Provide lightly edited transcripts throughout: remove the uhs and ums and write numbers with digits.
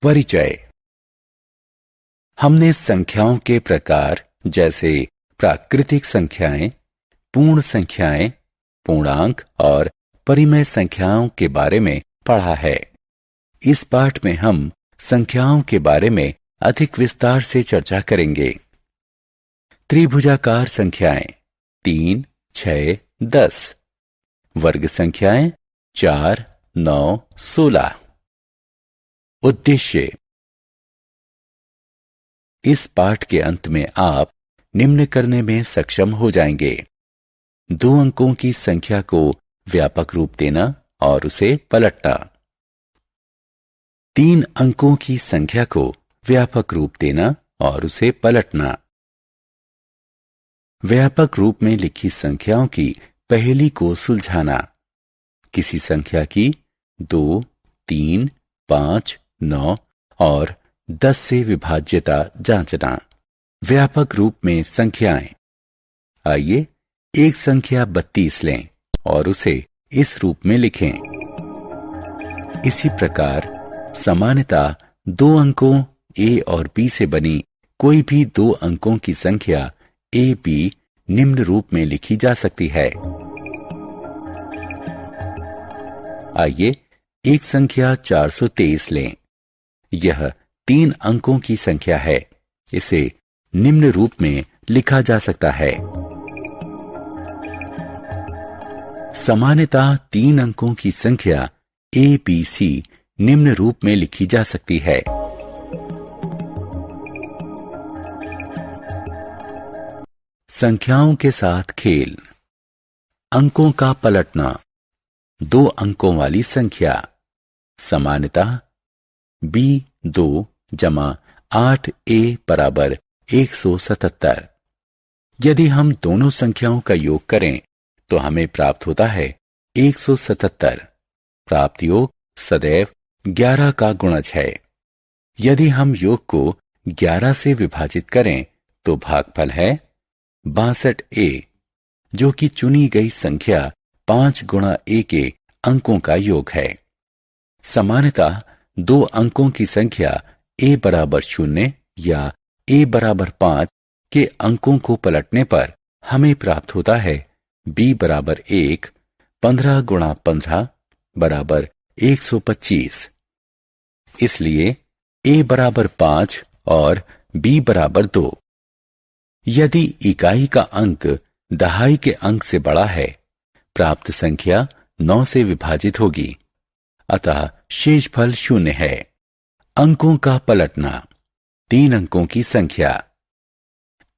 परिचय। हमने संख्याओं के प्रकार जैसे प्राकृतिक संख्याएं, पूर्ण संख्याएं, पूर्णांक और परिमेय संख्याओं के बारे में पढ़ा है। इस पाठ में हम संख्याओं के बारे में अधिक विस्तार से चर्चा करेंगे। त्रिभुजाकार संख्याएं 3, 6, 10, वर्ग संख्याएं 4, 9, 16। उद्देश्य। इस पाठ के अंत में आप निम्न करने में सक्षम हो जाएंगे: 2 अंकों की संख्या को व्यापक रूप देना और उसे पलटना। 3 अंकों की संख्या को व्यापक रूप देना और उसे पलटना। व्यापक रूप में लिखी संख्याओं की पहेली को सुलझाना। किसी संख्या की 2, 3, 5, 9 और 10 से विभाज्यता जांचना। व्यापक रूप में संख्याएं। आइए एक संख्या 32 लें और उसे इस रूप में लिखें। इसी प्रकार सामान्यतः 2 अंकों a और b से बनी कोई भी 2 अंकों की संख्या a b निम्न रूप में लिखी जा सकती है। आइए एक संख्या 423 लें। यह 3 अंकों की संख्या है। इसे निम्न रूप में लिखा जा सकता है। सामान्यतः 3 अंकों की संख्या a b c निम्न रूप में लिखी जा सकती है। संख्याओं के साथ खेल। अंकों का पलटना। 2 अंकों वाली संख्या सामान्यतः b2 जमा 8a बराबर 177। यदि हम दोनों संख्याओं का योग करें तो हमें प्राप्त होता है 177। प्राप्त योग सदैव 11 का गुणज है। यदि हम योग को 11 से विभाजित करें तो भागफल है 62a, जो कि चुनी गई संख्या 5 गुणा a के अंकों का योग है। सामान्यतः 2 अंकों की संख्या a बराबर 0 या a बराबर 5 के अंकों को पलटने पर हमें प्राप्त होता है b बराबर 1, 15 गुणा 15 बराबर 125। इसलिए a बराबर 5 और b बराबर 2। यदि इकाई का अंक दहाई के अंक से बड़ा है, प्राप्त संख्या 9 से विभाजित होगी, अतः शेषफल 0 है। अंकों का पलटना। 3 अंकों की संख्या।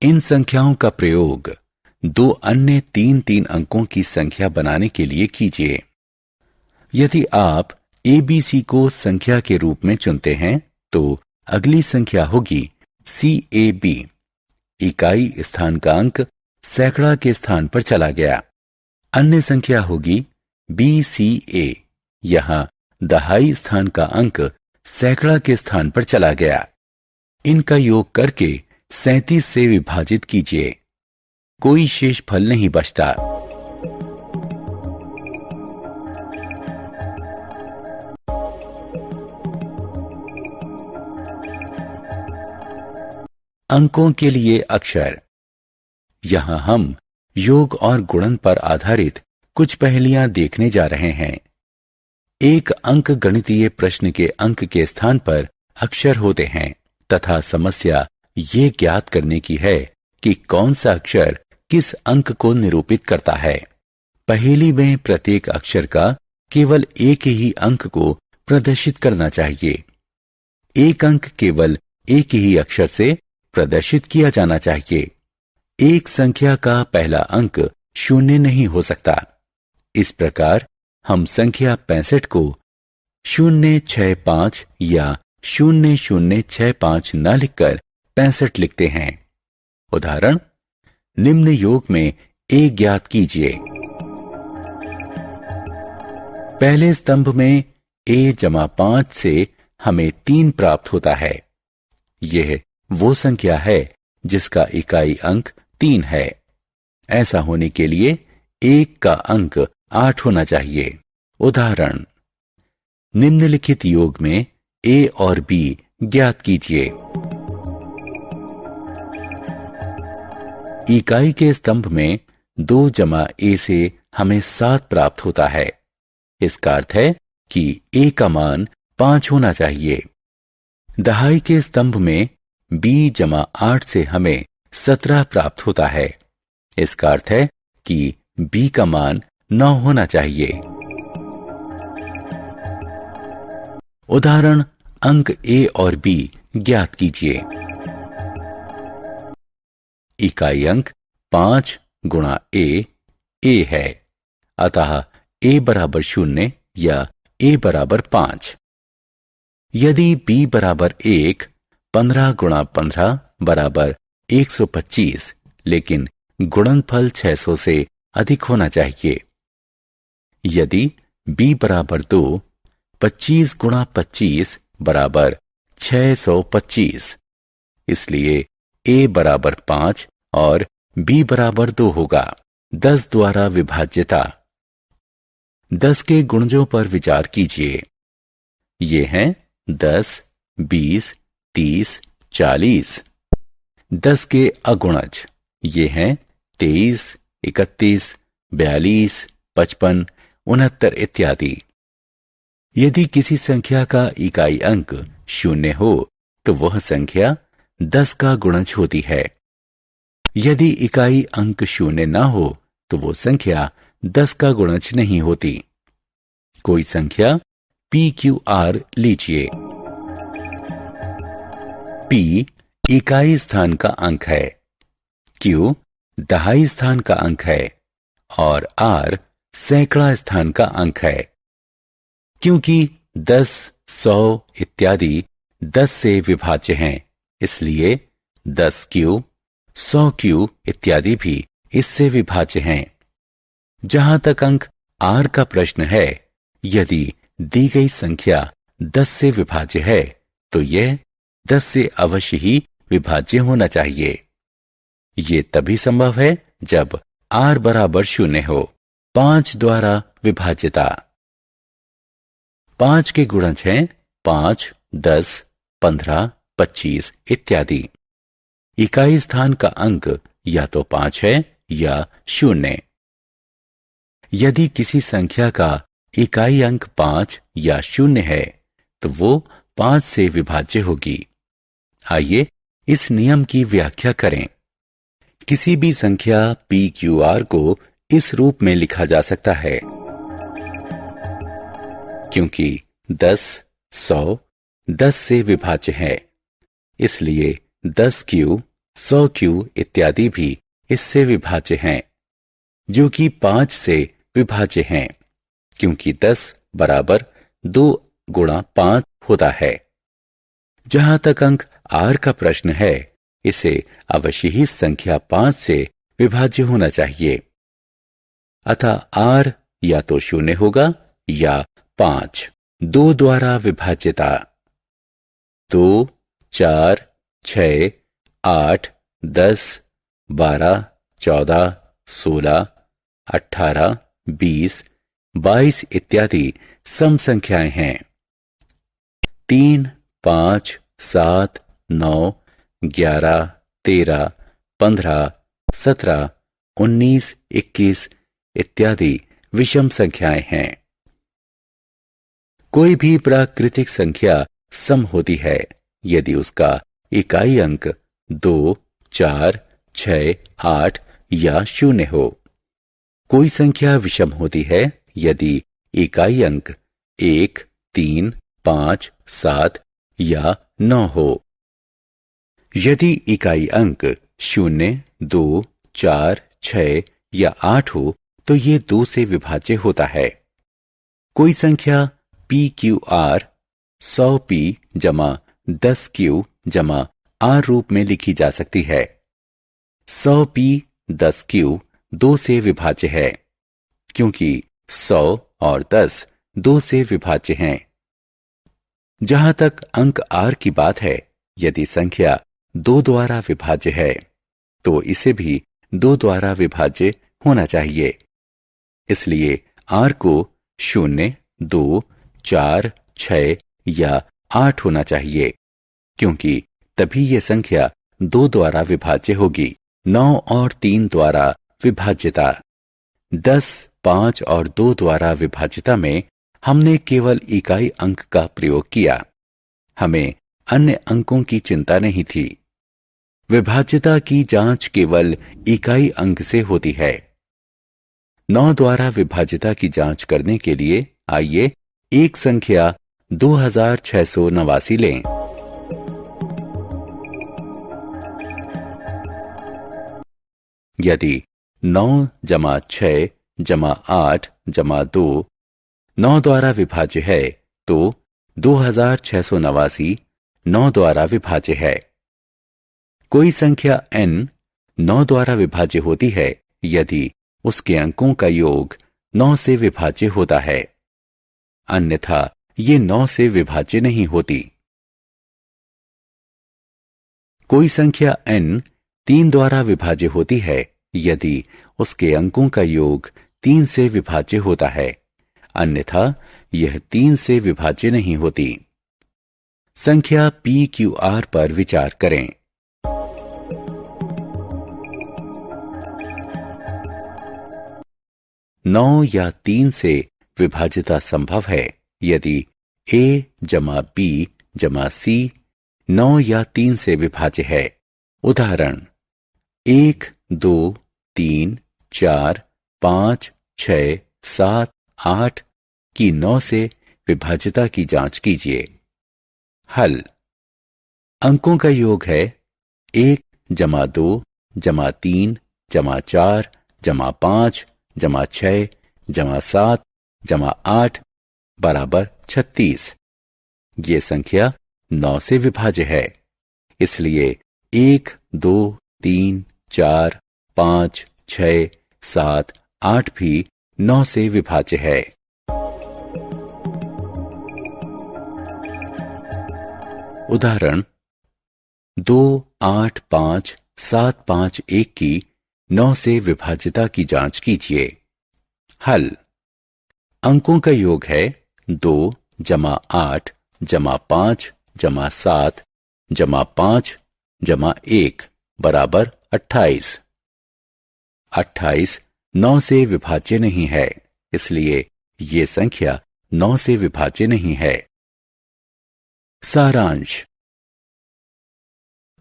इन संख्याओं का प्रयोग 2 अन्य 3 अंकों की संख्या बनाने के लिए कीजिए। यदि आप ABC को संख्या के रूप में चुनते हैं तो अगली संख्या होगी CAB। इकाई स्थानांक सैकड़ा के स्थान पर चला गया। अन्य संख्या होगी BCA। यहां दहाई स्थान का अंक सैकड़ा के स्थान पर चला गया। इनका योग करके 37 से विभाजित कीजिए। कोई शेष फल नहीं बचता। अंकों के लिए अक्षर। यहां हम योग और गुणन पर आधारित कुछ पहेलियां देखने जा रहे हैं। एक अंक गणितीय प्रश्न के अंक के स्थान पर अक्षर होते हैं तथा समस्या ये ज्ञात करने की है कि कौन सा अक्षर किस अंक को निरूपित करता है। पहेली में प्रत्येक अक्षर का केवल एक ही अंक को प्रदर्शित करना चाहिए। एक अंक केवल एक ही अक्षर से प्रदर्शित किया जाना चाहिए। एक संख्या का पहला अंक 0 नहीं हो सकता। इस प्रकार हम संख्या 65 को 065 या 0065 न लिखकर 65 लिखते हैं। उदाहरण, निम्न योग में a ज्ञात कीजिए। पहले स्तंभ में a जमा 5 से हमें 3 प्राप्त होता है। यह वो संख्या है जिसका इकाई अंक 3 है। ऐसा होने के लिए 1 का अंक 8 होना चाहिए। उदाहरण, निम्नलिखित योग में ए और बी ज्ञात कीजिए। इकाई के स्तंभ में 2 जमा ए से हमें 7 प्राप्त होता है। इसका अर्थ है कि ए का मान 5 होना चाहिए। दहाई के स्तंभ में बी जमा 8 से हमें 17 प्राप्त होता है। इसका अर्थ है कि बी का मान 9 होना चाहिए। उदाहरण अंक ए और बी ज्ञात कीजिए। इकाई अंक 5 गुणा ए है, अतः ए बराबर 0 या ए बराबर 5। यदि b बराबर 1, 15 गुणा 15 बराबर 125, लेकिन गुणनफल 600 से अधिक होना चाहिए। यदि b बराबर 2, 25 गुणा 25 बराबर 625, इसलिए a बराबर 5 और b बराबर 2 होगा। 10 द्वारा विभाज्यता। 10 के गुणजों पर विचार कीजिए। ये हैं 10, 20, 30, 40। 10 के अगुणज ये हैं 23, 31, 42, 55, 69 इत्यादि। यदि किसी संख्या का इकाई अंक 0 हो तो वह संख्या 10 का गुणज होती है। यदि इकाई अंक 0 ना हो तो वो संख्या 10 का गुणज नहीं होती। कोई संख्या PQR लीजिए। P इकाई स्थान का अंक है, Q दहाई स्थान का अंक है और R सैकड़ा स्थान का अंक है। क्योंकि 10, 100 इत्यादि 10 से विभाज्य हैं, इसलिए 10Q, 100Q इत्यादि भी इससे विभाज्य हैं। जहां तक अंक R का प्रश्न है, यदि दी गई संख्या 10 से विभाज्य है तो यह 10 से अवश्य ही विभाज्य होना चाहिए। ये तभी संभव है जब R बराबर 0 हो। 5 द्वारा विभाज्यता। 5 के गुणज हैं 5, 10, 15, 25 इत्यादि। इकाई स्थान का अंक या तो 5 है या 0। यदि किसी संख्या का इकाई अंक 5 या 0 है तो वो 5 से विभाज्य होगी। आइए इस नियम की व्याख्या करें। किसी भी संख्या PQR को इस रूप में लिखा जा सकता है। क्योंकि 10, 100 10 से विभाज्य है, इसलिए 10Q, 100Q इत्यादि भी इससे विभाज्य हैं, जो कि 5 से विभाज्य हैं, क्योंकि 10 बराबर 2 गुणा 5 होता है। जहां तक अंक R का प्रश्न है, इसे अवश्य ही संख्या 5 से विभाज्य होना चाहिए। अतः R या तो 0 होगा या 5। 2 द्वारा विभाज्यता। 2, 4, 6, 8, 10, 12, 14, 16, 18, 20, 22 इत्यादि सम संख्याएं हैं। 3, 5, 7, 9, 11, 13, 15, 17, 19, 21 इत्यादि विषम संख्याएं हैं। कोई भी प्राकृतिक संख्या सम होती है यदि उसका इकाई अंक 2, 4, 6, 8 या 0 हो। कोई संख्या विषम होती है यदि इकाई अंक 1, 3, 5, 7 या 9 हो। यदि इकाई अंक 0, 2, 4, 6 या 8 हो तो ये 2 से विभाज्य होता है। कोई संख्या PQR 100P जमा 10Q जमा R रूप में लिखी जा सकती है। 100P 10Q 2 से विभाज्य है, क्योंकि 100 और 10 2 से विभाज्य हैं। जहां तक अंक R की बात है, यदि संख्या 2 द्वारा विभाज्य है तो इसे भी 2 द्वारा विभाज्य होना चाहिए। इसलिए R को 0, 2, 4, 6 या 8 होना चाहिए, क्योंकि तभी ये संख्या 2 द्वारा विभाज्य होगी। 9 और 3 द्वारा विभाज्यता। 10, 5 और 2 द्वारा विभाज्यता में हमने केवल इकाई अंक का प्रयोग किया। हमें अन्य अंकों की चिंता नहीं थी। विभाज्यता की जांच केवल इकाई अंक से होती है। 9 द्वारा विभाज्यता की जांच करने के लिए आइए एक संख्या 2689 लें। यदि 9 जमा 6 जमा 8 जमा 2 9 द्वारा विभाज्य है तो 2689 9 द्वारा विभाज्य है। कोई संख्या n 9 द्वारा विभाज्य होती है यदि उसके अंकों का योग 9 से विभाज्य होता है, अन्यथा ये 9 से विभाज्य नहीं होती। कोई संख्या n 3 द्वारा विभाज्य होती है यदि उसके अंकों का योग 3 से विभाज्य होता है, अन्यथा यह 3 से विभाज्य नहीं होती। संख्या PQR पर विचार करें। 9 या 3 से विभाज्यता संभव है यदि A जमा B जमा C 9 या 3 से विभाज्य है। उदाहरण 1, 2, 3, 4, 5, 6, 7, 8 की 9 से विभाज्यता की जांच कीजिए। हल। अंकों का योग है 1 जमा 2 जमा 3 जमा 4 जमा 5 जमा 6 जमा 7 जमा 8 बराबर 36। ये संख्या 9 से विभाज्य है, इसलिए 1, 2, 3, 4, 5, 6, 7, 8 भी 9 से विभाज्य है। उदाहरण 2, 8, 5, 7, 5, 1 की 9 से विभाज्यता की जांच कीजिए। हल। अंकों का योग है 2 जमा 8 जमा 5 जमा 7 जमा 5 जमा 1 बराबर 28। 28 9 से विभाज्य नहीं है, इसलिए ये संख्या 9 से विभाज्य नहीं है। सारांश।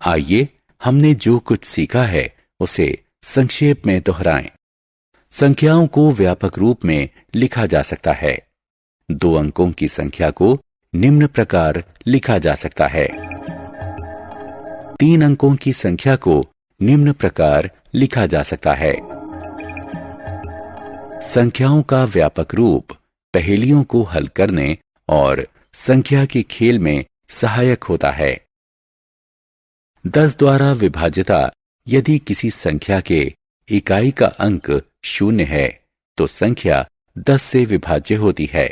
आइए हमने जो कुछ सीखा है उसे संक्षेप में दोहराएं। संख्याओं को व्यापक रूप में लिखा जा सकता है। 2 अंकों की संख्या को निम्न प्रकार लिखा जा सकता है। 3 अंकों की संख्या को निम्न प्रकार लिखा जा सकता है। संख्याओं का व्यापक रूप पहेलियों को हल करने और संख्या के खेल में सहायक होता है। 10 द्वारा विभाज्यता। यदि किसी संख्या के इकाई का अंक 0 है तो संख्या 10 से विभाज्य होती है।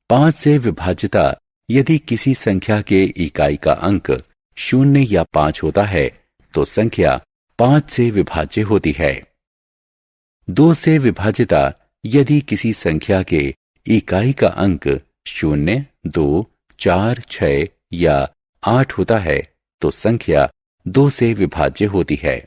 5 से विभाज्यता। यदि किसी संख्या के इकाई का अंक 0 या 5 होता है तो संख्या 5 से विभाज्य होती है। 2 से विभाज्यता। यदि किसी संख्या के इकाई का अंक 0, 2, 4, 6 या 8 होता है तो संख्या 2 से विभाज्य होती है।